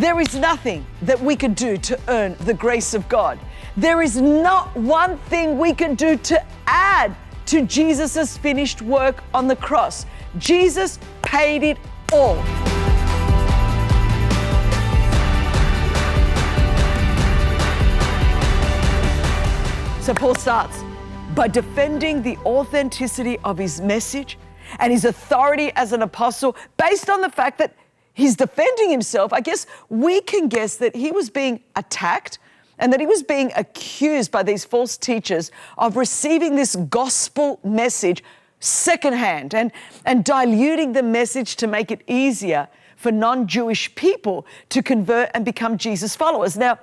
There is nothing that we could do to earn the grace of God. There is not one thing we can do to add to Jesus' finished work on the cross. Jesus paid it all. So Paul starts by defending the authenticity of his message and his authority as an apostle based on the fact that he's defending himself. I guess we can guess that he was being attacked and that he was being accused by these false teachers of receiving this gospel message secondhand and diluting the message to make it easier for non-Jewish people to convert and become Jesus followers. Now,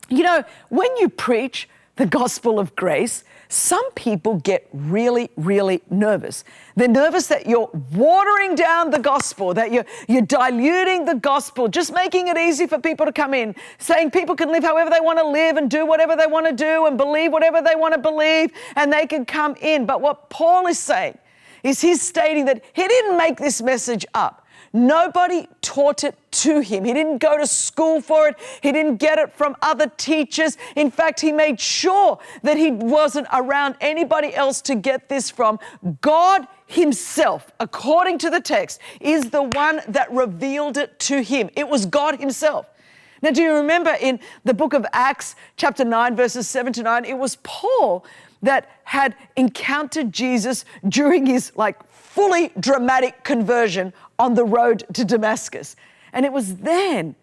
you know, when you preach the gospel of grace, some people get really, really nervous. They're nervous that you're watering down the gospel, that you're diluting the gospel, just making it easy for people to come in, saying people can live however they want to live and do whatever they want to do and believe whatever they want to believe and they can come in. But what Paul is saying is he's stating that he didn't make this message up. Nobody taught it to him. He didn't go to school for it. He didn't get it from other teachers. In fact, he made sure that he wasn't around anybody else to get this from. God himself, according to the text, is the one that revealed it to him. It was God himself. Now, do you remember in the book of Acts, chapter 9, verses 7 to 9, it was Paul that had encountered Jesus during his fully dramatic conversion on the road to Damascus. And it was then,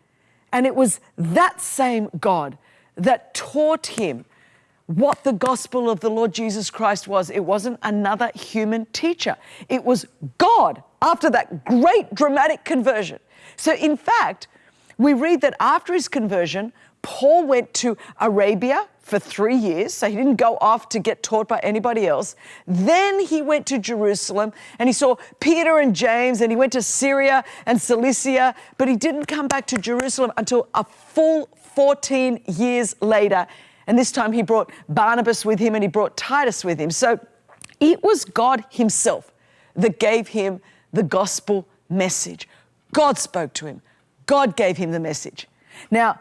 and it was that same God that taught him what the gospel of the Lord Jesus Christ was. It wasn't another human teacher. It was God after that great dramatic conversion. So in fact, we read that after his conversion, Paul went to Arabia for 3 years, so he didn't go off to get taught by anybody else. Then he went to Jerusalem and he saw Peter and James, and he went to Syria and Cilicia, but he didn't come back to Jerusalem until a full 14 years later. And this time he brought Barnabas with him and he brought Titus with him. So it was God himself that gave him the gospel message. God spoke to him. God gave him the message. Now,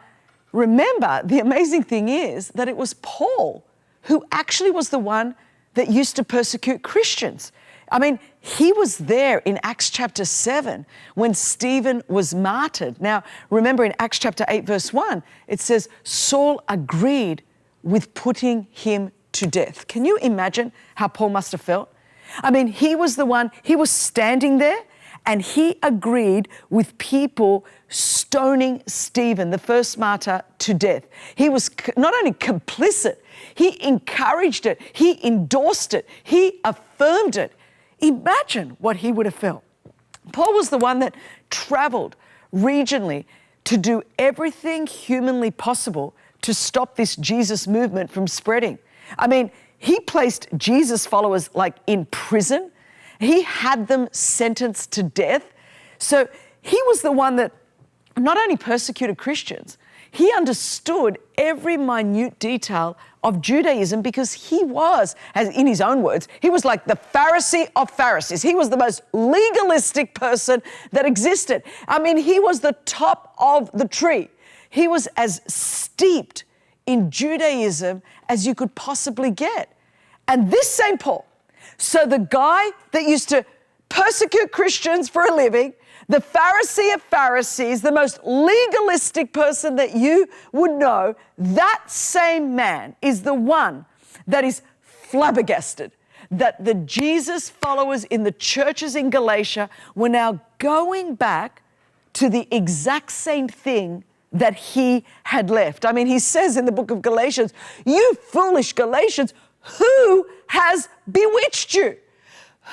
remember, the amazing thing is that it was Paul who actually was the one that used to persecute Christians. I mean, he was there in Acts chapter 7 when Stephen was martyred. Now, remember in Acts chapter 8, verse 1, it says, Saul agreed with putting him to death. Can you imagine how Paul must have felt? I mean, he was the one, he was standing there, and he agreed with people stoning Stephen, the first martyr, to death. He was not only complicit, he encouraged it, he endorsed it, he affirmed it. Imagine what he would have felt. Paul was the one that traveled regionally to do everything humanly possible to stop this Jesus movement from spreading. I mean, he placed Jesus followers in prison. He had them sentenced to death. So he was the one that not only persecuted Christians, he understood every minute detail of Judaism because he was, as in his own words, he was like the Pharisee of Pharisees. He was the most legalistic person that existed. I mean, he was the top of the tree. He was as steeped in Judaism as you could possibly get. And this same Paul, so the guy that used to persecute Christians for a living, the Pharisee of Pharisees, the most legalistic person that you would know, that same man is the one that is flabbergasted that the Jesus followers in the churches in Galatia were now going back to the exact same thing that he had left. I mean, he says in the book of Galatians, you foolish Galatians, who has bewitched you?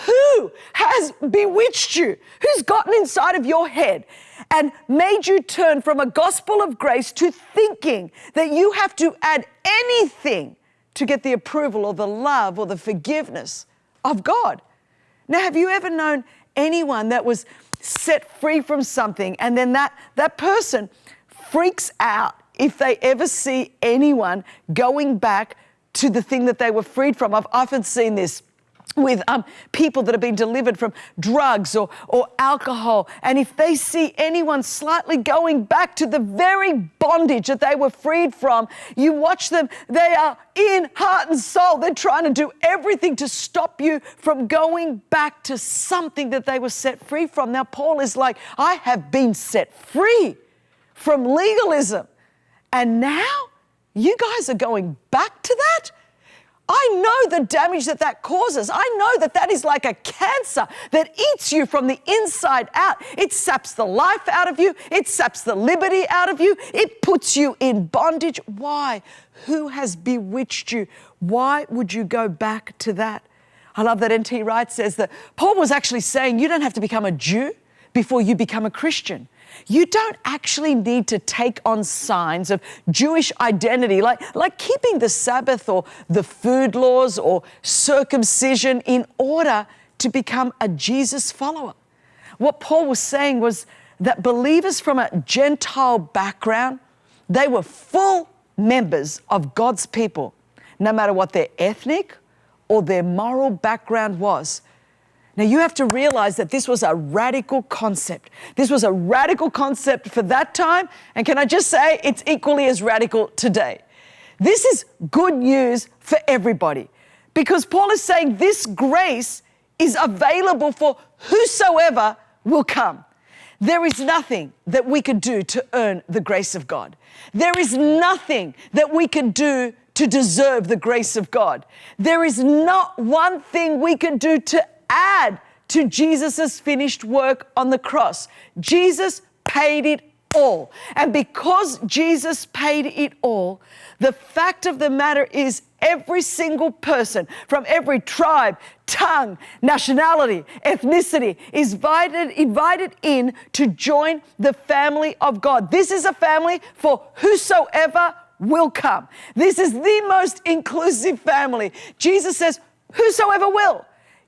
Who has bewitched you? Who's gotten inside of your head and made you turn from a gospel of grace to thinking that you have to add anything to get the approval or the love or the forgiveness of God? Now, have you ever known anyone that was set free from something and then that person freaks out if they ever see anyone going back to the thing that they were freed from? I've often seen this people that have been delivered from drugs or alcohol. And if they see anyone slightly going back to the very bondage that they were freed from, you watch them, they are in heart and soul. They're trying to do everything to stop you from going back to something that they were set free from. Now, Paul is like, I have been set free from legalism. And now you guys are going back to that? I know the damage that causes. I know that is like a cancer that eats you from the inside out. It saps the life out of you. It saps the liberty out of you. It puts you in bondage. Why? Who has bewitched you? Why would you go back to that? I love that N.T. Wright says that Paul was actually saying you don't have to become a Jew before you become a Christian. You don't actually need to take on signs of Jewish identity, like keeping the Sabbath or the food laws or circumcision in order to become a Jesus follower. What Paul was saying was that believers from a Gentile background, they were full members of God's people, no matter what their ethnic or their moral background was. Now, you have to realize that this was a radical concept. This was a radical concept for that time, and can I just say it's equally as radical today. This is good news for everybody because Paul is saying this grace is available for whosoever will come. There is nothing that we could do to earn the grace of God. There is nothing that we can do to deserve the grace of God. There is not one thing we can do to add to Jesus' finished work on the cross. Jesus paid it all. And because Jesus paid it all, the fact of the matter is every single person from every tribe, tongue, nationality, ethnicity is invited in to join the family of God. This is a family for whosoever will come. This is the most inclusive family. Jesus says, whosoever will.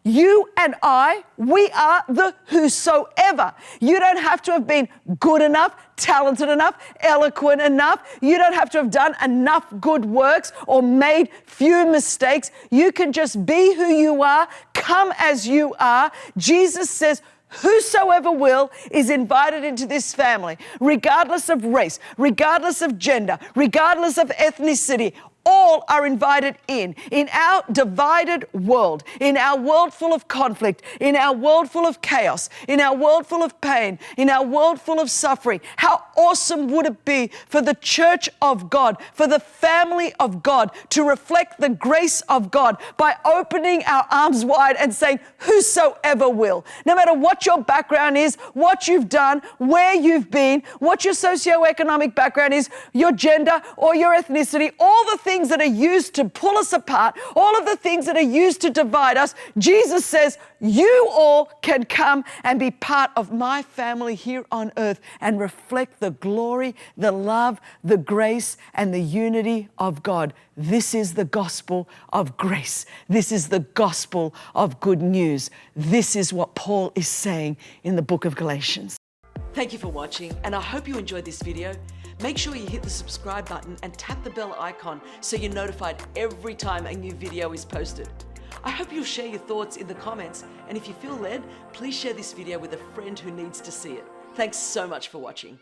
You and I, we are the whosoever. You don't have to have been good enough, talented enough, eloquent enough. You don't have to have done enough good works or made few mistakes. You can just be who you are, come as you are. Jesus says, whosoever will is invited into this family, regardless of race, regardless of gender, regardless of ethnicity. All are invited in our divided world, in our world full of conflict, in our world full of chaos, in our world full of pain, in our world full of suffering. How awesome would it be for the church of God, for the family of God to reflect the grace of God by opening our arms wide and saying, whosoever will. No matter what your background is, what you've done, where you've been, what your socioeconomic background is, your gender or your ethnicity, all the things that are used to pull us apart, all of the things that are used to divide us, Jesus says, you all can come and be part of my family here on earth and reflect the glory, the love, the grace, and the unity of God. This is the gospel of grace. This is the gospel of good news. This is what Paul is saying in the book of Galatians. Thank you for watching, and I hope you enjoyed this video. Make sure you hit the subscribe button and tap the bell icon so you're notified every time a new video is posted. I hope you'll share your thoughts in the comments, and if you feel led, please share this video with a friend who needs to see it. Thanks so much for watching.